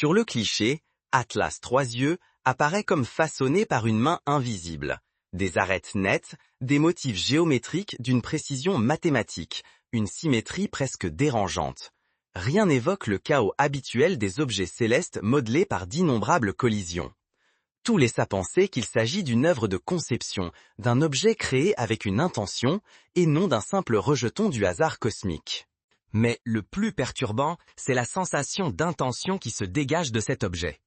Sur le cliché, Atlas 3 yeux apparaît comme façonné par une main invisible. Des arêtes nettes, des motifs géométriques d'une précision mathématique, une symétrie presque dérangeante. Rien n'évoque le chaos habituel des objets célestes modelés par d'innombrables collisions. Tout laisse à penser qu'il s'agit d'une œuvre de conception, d'un objet créé avec une intention, et non d'un simple rejeton du hasard cosmique. Mais le plus perturbant, c'est la sensation d'intention qui se dégage de cet objet.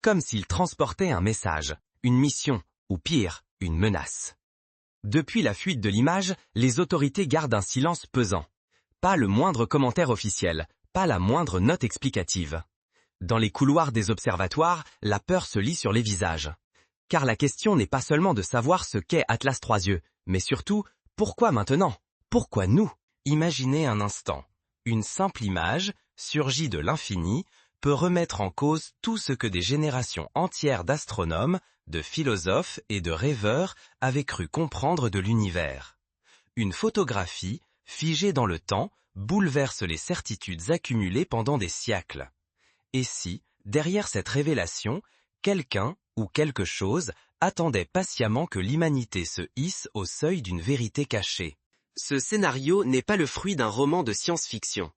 Comme s'il transportait un message, une mission, ou pire, une menace. Depuis la fuite de l'image, les autorités gardent un silence pesant. Pas le moindre commentaire officiel, pas la moindre note explicative. Dans les couloirs des observatoires, la peur se lit sur les visages. Car la question n'est pas seulement de savoir ce qu'est Atlas 3 yeux, mais surtout, pourquoi maintenant? Pourquoi nous? Imaginez un instant. Une simple image, surgie de l'infini, peut remettre en cause tout ce que des générations entières d'astronomes, de philosophes et de rêveurs avaient cru comprendre de l'univers. Une photographie, figée dans le temps, bouleverse les certitudes accumulées pendant des siècles. Et si, derrière cette révélation, quelqu'un ou quelque chose attendait patiemment que l'humanité se hisse au seuil d'une vérité cachée? Ce scénario n'est pas le fruit d'un roman de science-fiction.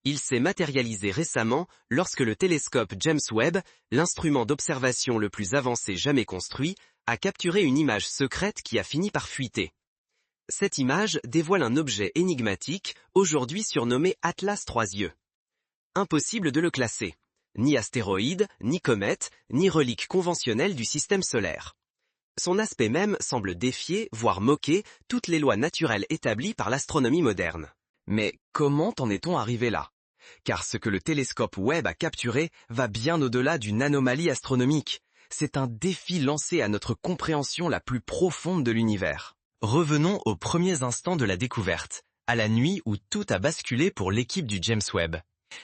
Il s'est matérialisé récemment lorsque le télescope James Webb, l'instrument d'observation le plus avancé jamais construit, a capturé une image secrète qui a fini par fuiter. Cette image dévoile un objet énigmatique, aujourd'hui surnommé Atlas 3 yeux. Impossible de le classer. Ni astéroïde, ni comète, ni relique conventionnelle du système solaire. Son aspect même semble défier, voire moquer, toutes les lois naturelles établies par l'astronomie moderne. Mais comment en est-on arrivé là? Car ce que le télescope Webb a capturé va bien au-delà d'une anomalie astronomique. C'est un défi lancé à notre compréhension la plus profonde de l'univers. Revenons aux premiers instants de la découverte, à la nuit où tout a basculé pour l'équipe du James Webb.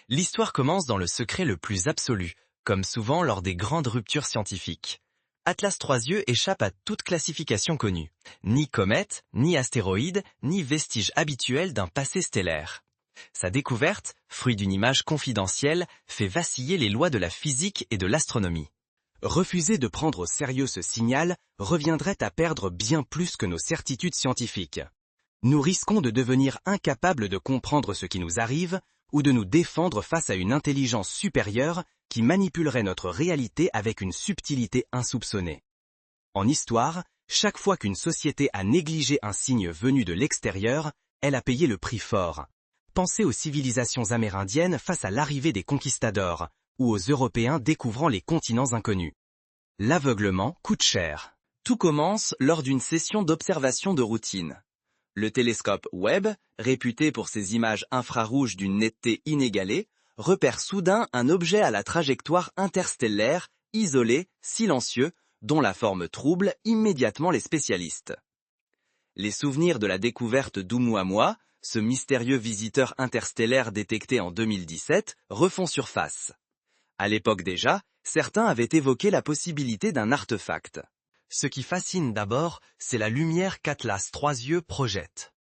L'histoire commence dans le secret le plus absolu, comme souvent lors des grandes ruptures scientifiques. Atlas 3 yeux échappe à toute classification connue. Ni comète, ni astéroïde, ni vestige habituel d'un passé stellaire. Sa découverte, fruit d'une image confidentielle, fait vaciller les lois de la physique et de l'astronomie. Refuser de prendre au sérieux ce signal reviendrait à perdre bien plus que nos certitudes scientifiques. Nous risquons de devenir incapables de comprendre ce qui nous arrive, ou de nous défendre face à une intelligence supérieure qui manipulerait notre réalité avec une subtilité insoupçonnée. En histoire, chaque fois qu'une société a négligé un signe venu de l'extérieur, elle a payé le prix fort. Pensez aux civilisations amérindiennes face à l'arrivée des conquistadors, ou aux Européens découvrant les continents inconnus. L'aveuglement coûte cher. Tout commence lors d'une session d'observation de routine. Le télescope Webb, réputé pour ses images infrarouges d'une netteté inégalée, repère soudain un objet à la trajectoire interstellaire, isolé, silencieux, dont la forme trouble immédiatement les spécialistes. Les souvenirs de la découverte d'Oumuamua, ce mystérieux visiteur interstellaire détecté en 2017, refont surface. À l'époque déjà, certains avaient évoqué la possibilité d'un artefact. Ce qui fascine d'abord, c'est la lumière qu'Atlas 3 yeux projette.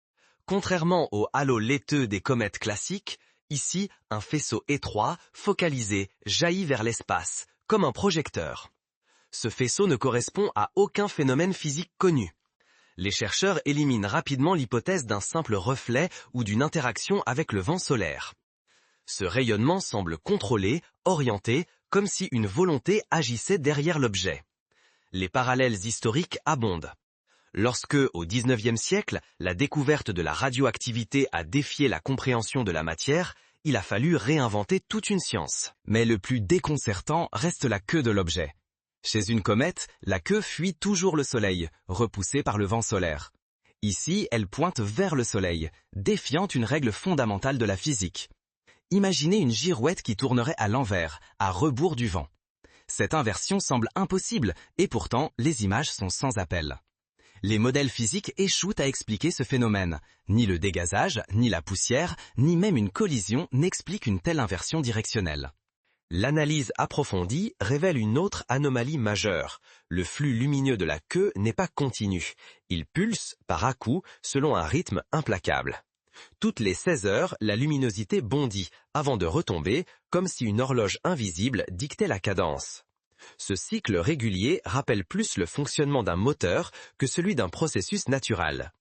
Contrairement au halo laiteux des comètes classiques, ici, un faisceau étroit, focalisé, jaillit vers l'espace, comme un projecteur. Ce faisceau ne correspond à aucun phénomène physique connu. Les chercheurs éliminent rapidement l'hypothèse d'un simple reflet ou d'une interaction avec le vent solaire. Ce rayonnement semble contrôlé, orienté, comme si une volonté agissait derrière l'objet. Les parallèles historiques abondent. Lorsque, au XIXe siècle, la découverte de la radioactivité a défié la compréhension de la matière, il a fallu réinventer toute une science. Mais le plus déconcertant reste la queue de l'objet. Chez une comète, la queue fuit toujours le Soleil, repoussée par le vent solaire. Ici, elle pointe vers le Soleil, défiant une règle fondamentale de la physique. Imaginez une girouette qui tournerait à l'envers, à rebours du vent. Cette inversion semble impossible, et pourtant, les images sont sans appel. Les modèles physiques échouent à expliquer ce phénomène. Ni le dégazage, ni la poussière, ni même une collision n'expliquent une telle inversion directionnelle. L'analyse approfondie révèle une autre anomalie majeure. Le flux lumineux de la queue n'est pas continu. Il pulse, par à-coups, selon un rythme implacable. Toutes les 16 heures, la luminosité bondit, avant de retomber, comme si une horloge invisible dictait la cadence. Ce cycle régulier rappelle plus le fonctionnement d'un moteur que celui d'un processus naturel.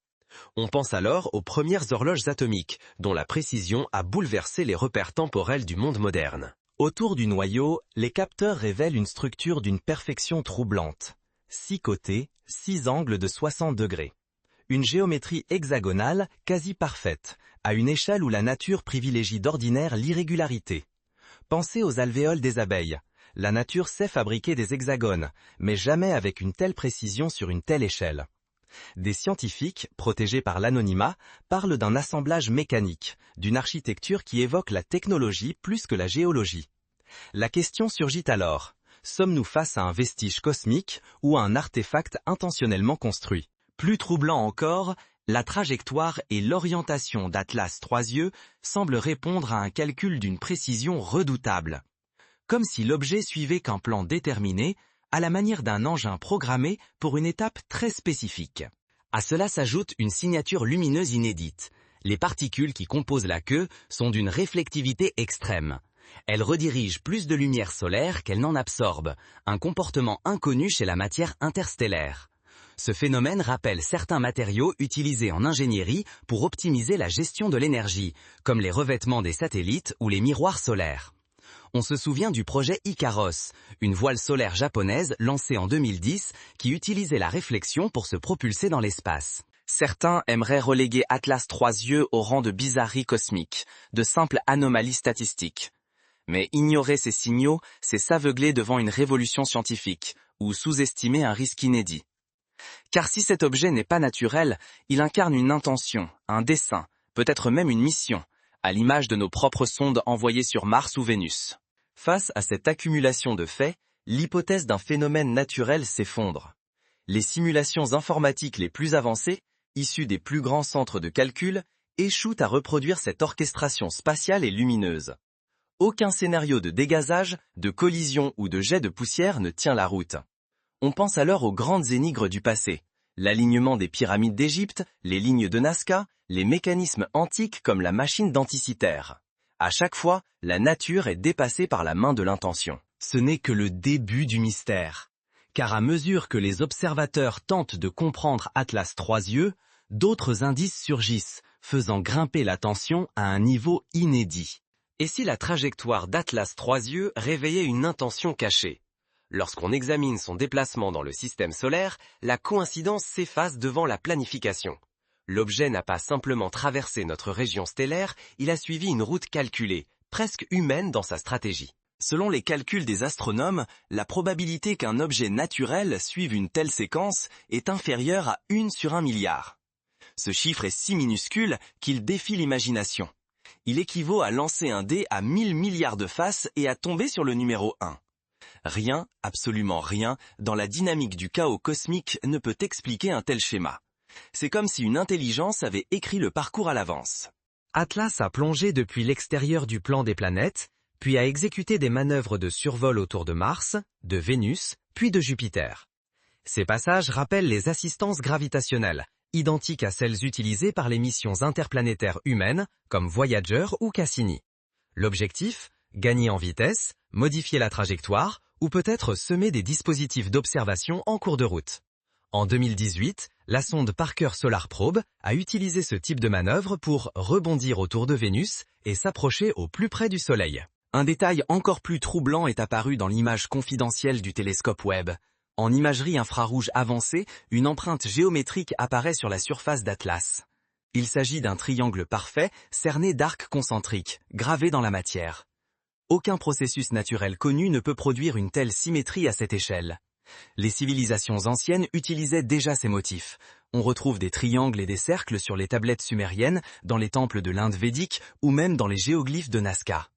On pense alors aux premières horloges atomiques, dont la précision a bouleversé les repères temporels du monde moderne. Autour du noyau, les capteurs révèlent une structure d'une perfection troublante. 6 côtés, 6 angles de 60 degrés. Une géométrie hexagonale quasi parfaite, à une échelle où la nature privilégie d'ordinaire l'irrégularité. Pensez aux alvéoles des abeilles. La nature sait fabriquer des hexagones, mais jamais avec une telle précision sur une telle échelle. Des scientifiques, protégés par l'anonymat, parlent d'un assemblage mécanique, d'une architecture qui évoque la technologie plus que la géologie. La question surgit alors, sommes-nous face à un vestige cosmique ou à un artefact intentionnellement construit? Plus troublant encore, la trajectoire et l'orientation d'Atlas Troisieux semblent répondre à un calcul d'une précision redoutable. Comme si l'objet suivait qu'un plan déterminé, à la manière d'un engin programmé pour une étape très spécifique. À cela s'ajoute une signature lumineuse inédite. Les particules qui composent la queue sont d'une réflectivité extrême. Elles redirigent plus de lumière solaire qu'elles n'en absorbent, un comportement inconnu chez la matière interstellaire. Ce phénomène rappelle certains matériaux utilisés en ingénierie pour optimiser la gestion de l'énergie, comme les revêtements des satellites ou les miroirs solaires. On se souvient du projet Icaros, une voile solaire japonaise lancée en 2010 qui utilisait la réflexion pour se propulser dans l'espace. Certains aimeraient reléguer Atlas Troisieux au rang de bizarrerie cosmique, de simple anomalie statistique. Mais ignorer ces signaux, c'est s'aveugler devant une révolution scientifique, ou sous-estimer un risque inédit. Car si cet objet n'est pas naturel, il incarne une intention, un dessein, peut-être même une mission, à l'image de nos propres sondes envoyées sur Mars ou Vénus. Face à cette accumulation de faits, l'hypothèse d'un phénomène naturel s'effondre. Les simulations informatiques les plus avancées, issues des plus grands centres de calcul, échouent à reproduire cette orchestration spatiale et lumineuse. Aucun scénario de dégazage, de collision ou de jet de poussière ne tient la route. On pense alors aux grandes énigmes du passé, l'alignement des pyramides d'Égypte, les lignes de Nazca, les mécanismes antiques comme la machine d'Anticythère. À chaque fois, la nature est dépassée par la main de l'intention. Ce n'est que le début du mystère. Car à mesure que les observateurs tentent de comprendre Atlas Troisieux, d'autres indices surgissent, faisant grimper la tension à un niveau inédit. Et si la trajectoire d'Atlas Troisieux réveillait une intention cachée? Lorsqu'on examine son déplacement dans le système solaire, la coïncidence s'efface devant la planification. L'objet n'a pas simplement traversé notre région stellaire, il a suivi une route calculée, presque humaine dans sa stratégie. Selon les calculs des astronomes, la probabilité qu'un objet naturel suive une telle séquence est inférieure à 1 sur 1 milliard. Ce chiffre est si minuscule qu'il défie l'imagination. Il équivaut à lancer un dé à 1000 milliards de faces et à tomber sur le numéro 1. Rien, absolument rien, dans la dynamique du chaos cosmique ne peut expliquer un tel schéma. C'est comme si une intelligence avait écrit le parcours à l'avance. Atlas a plongé depuis l'extérieur du plan des planètes, puis a exécuté des manœuvres de survol autour de Mars, de Vénus, puis de Jupiter. Ces passages rappellent les assistances gravitationnelles, identiques à celles utilisées par les missions interplanétaires humaines, comme Voyager ou Cassini. L'objectif, gagner en vitesse, modifier la trajectoire, ou peut-être semer des dispositifs d'observation en cours de route. En 2018, la sonde Parker Solar Probe a utilisé ce type de manœuvre pour rebondir autour de Vénus et s'approcher au plus près du Soleil. Un détail encore plus troublant est apparu dans l'image confidentielle du télescope Webb. En imagerie infrarouge avancée, une empreinte géométrique apparaît sur la surface d'Atlas. Il s'agit d'un triangle parfait cerné d'arcs concentriques, gravés dans la matière. Aucun processus naturel connu ne peut produire une telle symétrie à cette échelle. Les civilisations anciennes utilisaient déjà ces motifs. On retrouve des triangles et des cercles sur les tablettes sumériennes, dans les temples de l'Inde védique ou même dans les géoglyphes de Nazca.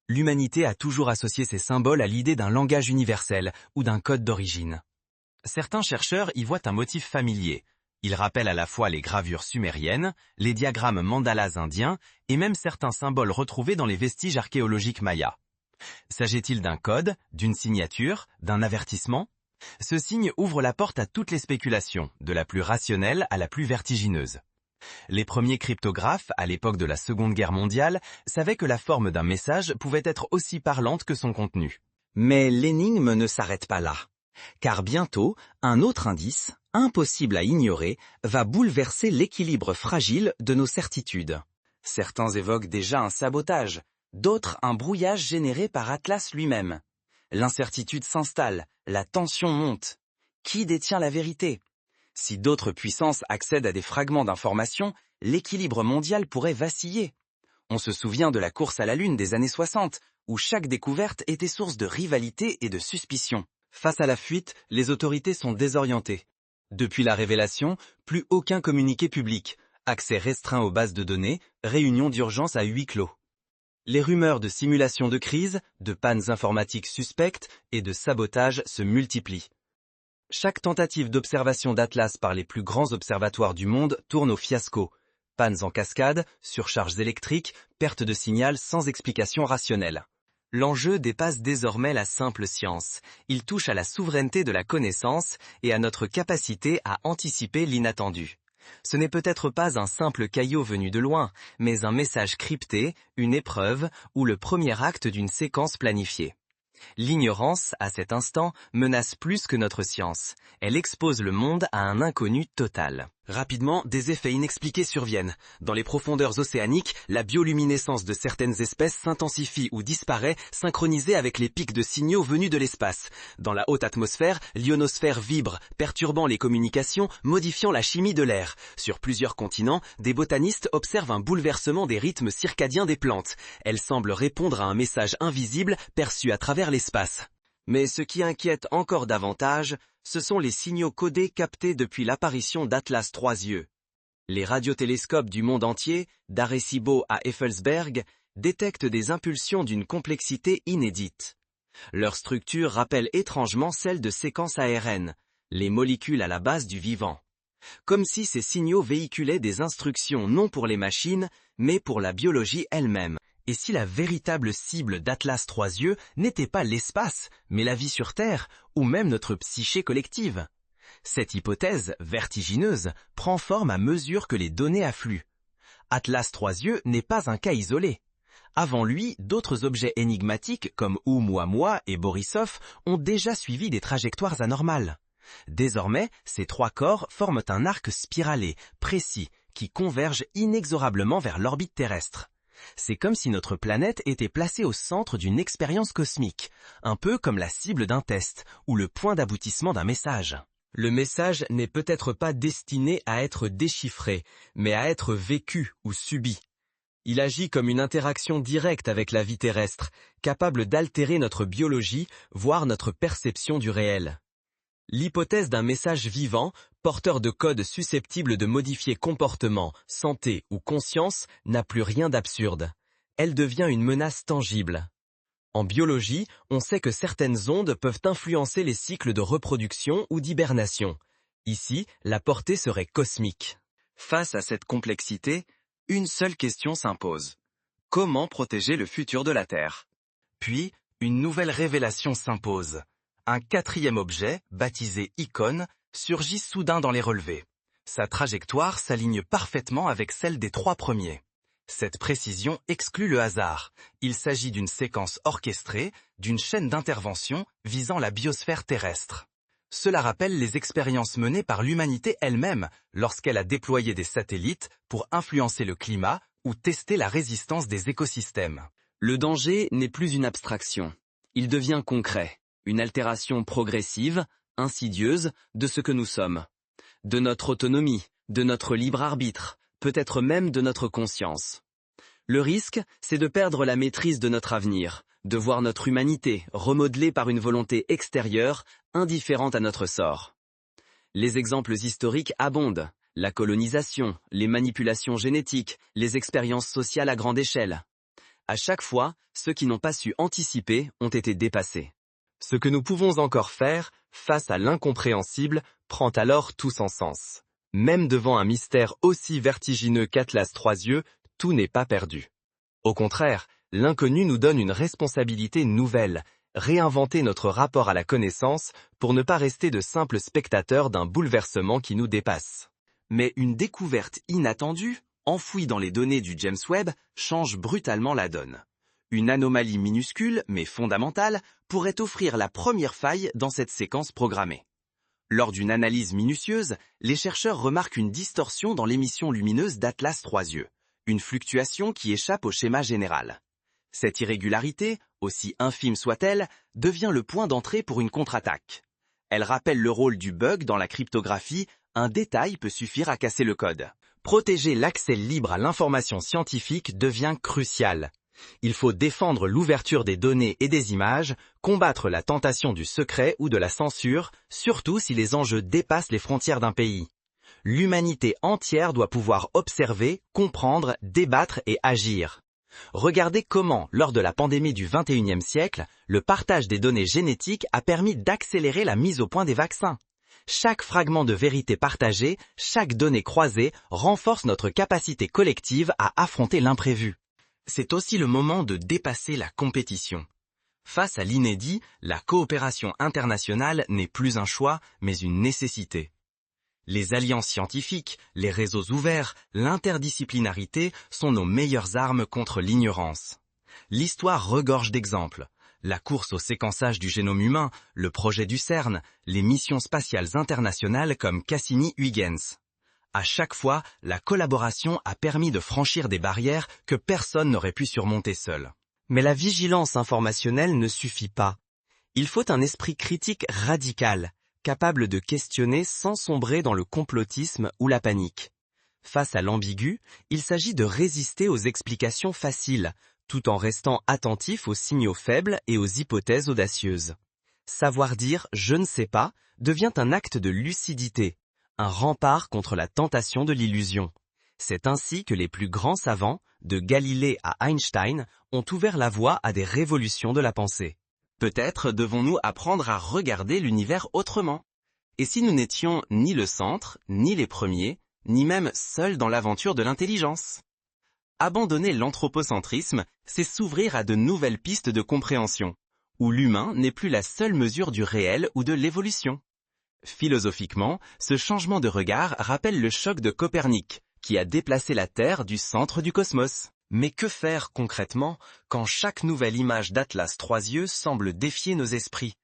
L'humanité a toujours associé ces symboles à l'idée d'un langage universel ou d'un code d'origine. Certains chercheurs y voient un motif familier. Il rappelle à la fois les gravures sumériennes, les diagrammes mandalas indiens et même certains symboles retrouvés dans les vestiges archéologiques mayas. S'agit-il d'un code, d'une signature, d'un avertissement? Ce signe ouvre la porte à toutes les spéculations, de la plus rationnelle à la plus vertigineuse. Les premiers cryptographes, à l'époque de la Seconde Guerre mondiale, savaient que la forme d'un message pouvait être aussi parlante que son contenu. Mais l'énigme ne s'arrête pas là. Car bientôt, un autre indice, impossible à ignorer, va bouleverser l'équilibre fragile de nos certitudes. Certains évoquent déjà un sabotage, d'autres un brouillage généré par Atlas lui-même. L'incertitude s'installe, la tension monte. Qui détient la vérité ? Si d'autres puissances accèdent à des fragments d'informations, l'équilibre mondial pourrait vaciller. On se souvient de la course à la Lune des années 60, où chaque découverte était source de rivalité et de suspicion. Face à la fuite, les autorités sont désorientées. Depuis la révélation, plus aucun communiqué public, accès restreint aux bases de données, réunions d'urgence à huis clos. Les rumeurs de simulation de crise, de pannes informatiques suspectes et de sabotage se multiplient. Chaque tentative d'observation d'Atlas par les plus grands observatoires du monde tourne au fiasco. Pannes en cascade, surcharges électriques, perte de signal sans explication rationnelle. L'enjeu dépasse désormais la simple science. Il touche à la souveraineté de la connaissance et à notre capacité à anticiper l'inattendu. Ce n'est peut-être pas un simple caillot venu de loin, mais un message crypté, une épreuve ou le premier acte d'une séquence planifiée. L'ignorance, à cet instant, menace plus que notre science. Elle expose le monde à un inconnu total. Rapidement, des effets inexpliqués surviennent. Dans les profondeurs océaniques, la bioluminescence de certaines espèces s'intensifie ou disparaît, synchronisée avec les pics de signaux venus de l'espace. Dans la haute atmosphère, l'ionosphère vibre, perturbant les communications, modifiant la chimie de l'air. Sur plusieurs continents, des botanistes observent un bouleversement des rythmes circadiens des plantes. Elles semblent répondre à un message invisible perçu à travers l'espace. Mais ce qui inquiète encore davantage, ce sont les signaux codés captés depuis l'apparition d'Atlas 3 yeux. Les radiotélescopes du monde entier, d'Arecibo à Effelsberg, détectent des impulsions d'une complexité inédite. Leur structure rappelle étrangement celle de séquences ARN, les molécules à la base du vivant. Comme si ces signaux véhiculaient des instructions non pour les machines, mais pour la biologie elle-même. Et si la véritable cible d'Atlas 3 yeux n'était pas l'espace, mais la vie sur Terre, ou même notre psyché collective? Cette hypothèse, vertigineuse, prend forme à mesure que les données affluent. Atlas 3 yeux n'est pas un cas isolé. Avant lui, d'autres objets énigmatiques comme Oumuamua et Borisov ont déjà suivi des trajectoires anormales. Désormais, ces trois corps forment un arc spiralé, précis, qui converge inexorablement vers l'orbite terrestre. C'est comme si notre planète était placée au centre d'une expérience cosmique, un peu comme la cible d'un test ou le point d'aboutissement d'un message. Le message n'est peut-être pas destiné à être déchiffré, mais à être vécu ou subi. Il agit comme une interaction directe avec la vie terrestre, capable d'altérer notre biologie, voire notre perception du réel. L'hypothèse d'un message vivant, porteur de codes susceptibles de modifier comportement, santé ou conscience, n'a plus rien d'absurde. Elle devient une menace tangible. En biologie, on sait que certaines ondes peuvent influencer les cycles de reproduction ou d'hibernation. Ici, la portée serait cosmique. Face à cette complexité, une seule question s'impose. Comment protéger le futur de la Terre? Puis, une nouvelle révélation s'impose. Un quatrième objet, baptisé Icône, surgit soudain dans les relevés. Sa trajectoire s'aligne parfaitement avec celle des trois premiers. Cette précision exclut le hasard. Il s'agit d'une séquence orchestrée, d'une chaîne d'intervention visant la biosphère terrestre. Cela rappelle les expériences menées par l'humanité elle-même lorsqu'elle a déployé des satellites pour influencer le climat ou tester la résistance des écosystèmes. Le danger n'est plus une abstraction. Il devient concret. Une altération progressive, insidieuse, de ce que nous sommes. De notre autonomie, de notre libre arbitre, peut-être même de notre conscience. Le risque, c'est de perdre la maîtrise de notre avenir, de voir notre humanité remodelée par une volonté extérieure, indifférente à notre sort. Les exemples historiques abondent, la colonisation, les manipulations génétiques, les expériences sociales à grande échelle. À chaque fois, ceux qui n'ont pas su anticiper ont été dépassés. Ce que nous pouvons encore faire, face à l'incompréhensible, prend alors tout son sens. Même devant un mystère aussi vertigineux qu'Atlas 3 yeux, tout n'est pas perdu. Au contraire, l'inconnu nous donne une responsabilité nouvelle, réinventer notre rapport à la connaissance pour ne pas rester de simples spectateurs d'un bouleversement qui nous dépasse. Mais une découverte inattendue, enfouie dans les données du James Webb, change brutalement la donne. Une anomalie minuscule, mais fondamentale, pourrait offrir la première faille dans cette séquence programmée. Lors d'une analyse minutieuse, les chercheurs remarquent une distorsion dans l'émission lumineuse d'Atlas 3 une fluctuation qui échappe au schéma général. Cette irrégularité, aussi infime soit-elle, devient le point d'entrée pour une contre-attaque. Elle rappelle le rôle du bug dans la cryptographie, un détail peut suffire à casser le code. Protéger l'accès libre à l'information scientifique devient crucial. Il faut défendre l'ouverture des données et des images, combattre la tentation du secret ou de la censure, surtout si les enjeux dépassent les frontières d'un pays. L'humanité entière doit pouvoir observer, comprendre, débattre et agir. Regardez comment, lors de la pandémie du XXIe siècle, le partage des données génétiques a permis d'accélérer la mise au point des vaccins. Chaque fragment de vérité partagé, chaque donnée croisée renforce notre capacité collective à affronter l'imprévu. C'est aussi le moment de dépasser la compétition. Face à l'inédit, la coopération internationale n'est plus un choix, mais une nécessité. Les alliances scientifiques, les réseaux ouverts, l'interdisciplinarité sont nos meilleures armes contre l'ignorance. L'histoire regorge d'exemples. La course au séquençage du génome humain, le projet du CERN, les missions spatiales internationales comme Cassini-Huygens. À chaque fois, la collaboration a permis de franchir des barrières que personne n'aurait pu surmonter seul. Mais la vigilance informationnelle ne suffit pas. Il faut un esprit critique radical, capable de questionner sans sombrer dans le complotisme ou la panique. Face à l'ambigu, il s'agit de résister aux explications faciles, tout en restant attentif aux signaux faibles et aux hypothèses audacieuses. Savoir dire « je ne sais pas » devient un acte de lucidité, un rempart contre la tentation de l'illusion. C'est ainsi que les plus grands savants, de Galilée à Einstein, ont ouvert la voie à des révolutions de la pensée. Peut-être devons-nous apprendre à regarder l'univers autrement. Et si nous n'étions ni le centre, ni les premiers, ni même seuls dans l'aventure de l'intelligence? Abandonner l'anthropocentrisme, c'est s'ouvrir à de nouvelles pistes de compréhension, où l'humain n'est plus la seule mesure du réel ou de l'évolution. Philosophiquement, ce changement de regard rappelle le choc de Copernic, qui a déplacé la Terre du centre du cosmos. Mais que faire concrètement quand chaque nouvelle image d'Atlas 3 semble défier nos esprits?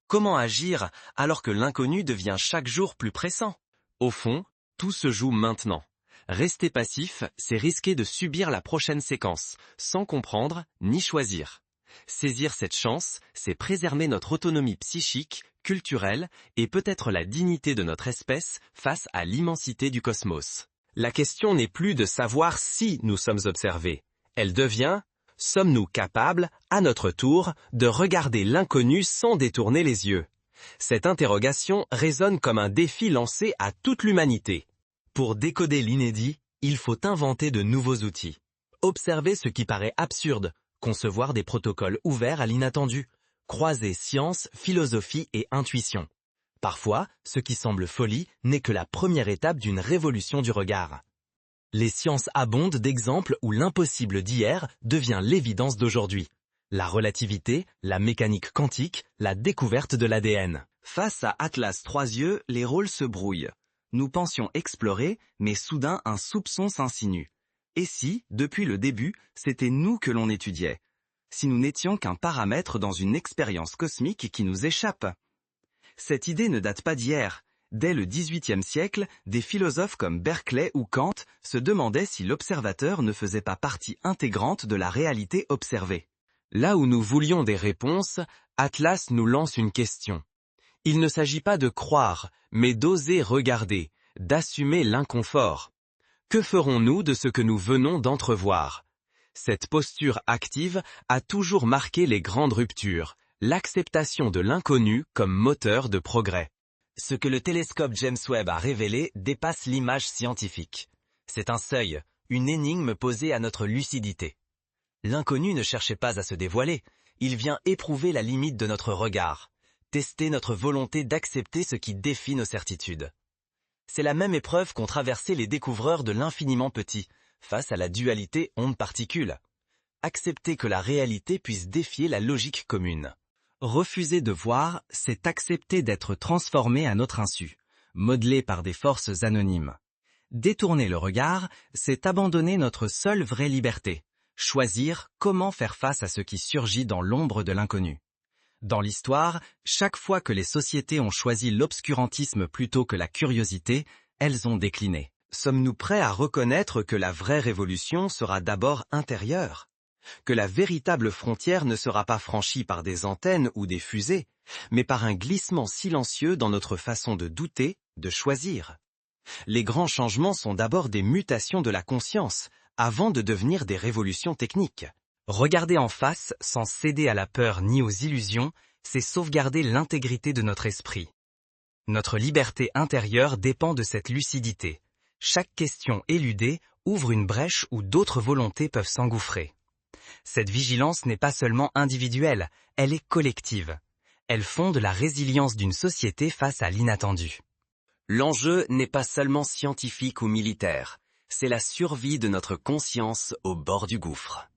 Comment agir alors que l'inconnu devient chaque jour plus pressant? Au fond, tout se joue maintenant. Rester passif, c'est risquer de subir la prochaine séquence, sans comprendre ni choisir. Saisir cette chance, c'est préserver notre autonomie psychique, culturelle et peut-être la dignité de notre espèce face à l'immensité du cosmos. La question n'est plus de savoir si nous sommes observés. Elle devient, sommes-nous capables, à notre tour, de regarder l'inconnu sans détourner les yeux? Cette interrogation résonne comme un défi lancé à toute l'humanité. Pour décoder l'inédit, il faut inventer de nouveaux outils. Observer ce qui paraît absurde, concevoir des protocoles ouverts à l'inattendu, croiser science, philosophie et intuition. Parfois, ce qui semble folie n'est que la première étape d'une révolution du regard. Les sciences abondent d'exemples où l'impossible d'hier devient l'évidence d'aujourd'hui. La relativité, la mécanique quantique, la découverte de l'ADN. Face à Atlas 3 les rôles se brouillent. Nous pensions explorer, mais soudain un soupçon s'insinue. Et si, depuis le début, c'était nous que l'on étudiait? Si nous n'étions qu'un paramètre dans une expérience cosmique qui nous échappe? Cette idée ne date pas d'hier. Dès le XVIIIe siècle, des philosophes comme Berkeley ou Kant se demandaient si l'observateur ne faisait pas partie intégrante de la réalité observée. Là où nous voulions des réponses, Atlas nous lance une question. Il ne s'agit pas de croire, mais d'oser regarder, d'assumer l'inconfort. Que ferons-nous de ce que nous venons d'entrevoir? Cette posture active a toujours marqué les grandes ruptures, l'acceptation de l'inconnu comme moteur de progrès. Ce que le télescope James Webb a révélé dépasse l'image scientifique. C'est un seuil, une énigme posée à notre lucidité. L'inconnu ne cherchait pas à se dévoiler, il vient éprouver la limite de notre regard, tester notre volonté d'accepter ce qui défie nos certitudes. C'est la même épreuve qu'ont traversé les découvreurs de l'infiniment petit, face à la dualité onde-particule. Accepter que la réalité puisse défier la logique commune. Refuser de voir, c'est accepter d'être transformé à notre insu, modelé par des forces anonymes. Détourner le regard, c'est abandonner notre seule vraie liberté, choisir comment faire face à ce qui surgit dans l'ombre de l'inconnu. Dans l'histoire, chaque fois que les sociétés ont choisi l'obscurantisme plutôt que la curiosité, elles ont décliné. Sommes-nous prêts à reconnaître que la vraie révolution sera d'abord intérieure? Que la véritable frontière ne sera pas franchie par des antennes ou des fusées, mais par un glissement silencieux dans notre façon de douter, de choisir. Les grands changements sont d'abord des mutations de la conscience, avant de devenir des révolutions techniques. Regarder en face sans céder à la peur ni aux illusions, c'est sauvegarder l'intégrité de notre esprit. Notre liberté intérieure dépend de cette lucidité. Chaque question éludée ouvre une brèche où d'autres volontés peuvent s'engouffrer. Cette vigilance n'est pas seulement individuelle, elle est collective. Elle fonde la résilience d'une société face à l'inattendu. L'enjeu n'est pas seulement scientifique ou militaire, c'est la survie de notre conscience au bord du gouffre.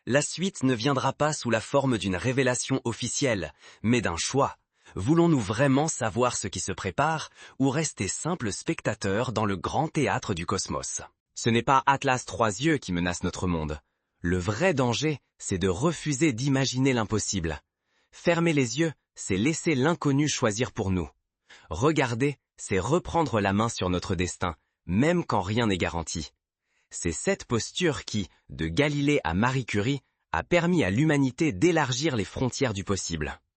La suite ne viendra pas sous la forme d'une révélation officielle, mais d'un choix. Voulons-nous vraiment savoir ce qui se prépare, ou rester simples spectateurs dans le grand théâtre du cosmos? Ce n'est pas Atlas Trois Yeux qui menace notre monde. Le vrai danger, c'est de refuser d'imaginer l'impossible. Fermer les yeux, c'est laisser l'inconnu choisir pour nous. Regarder, c'est reprendre la main sur notre destin, même quand rien n'est garanti. C'est cette posture qui, de Galilée à Marie Curie, a permis à l'humanité d'élargir les frontières du possible.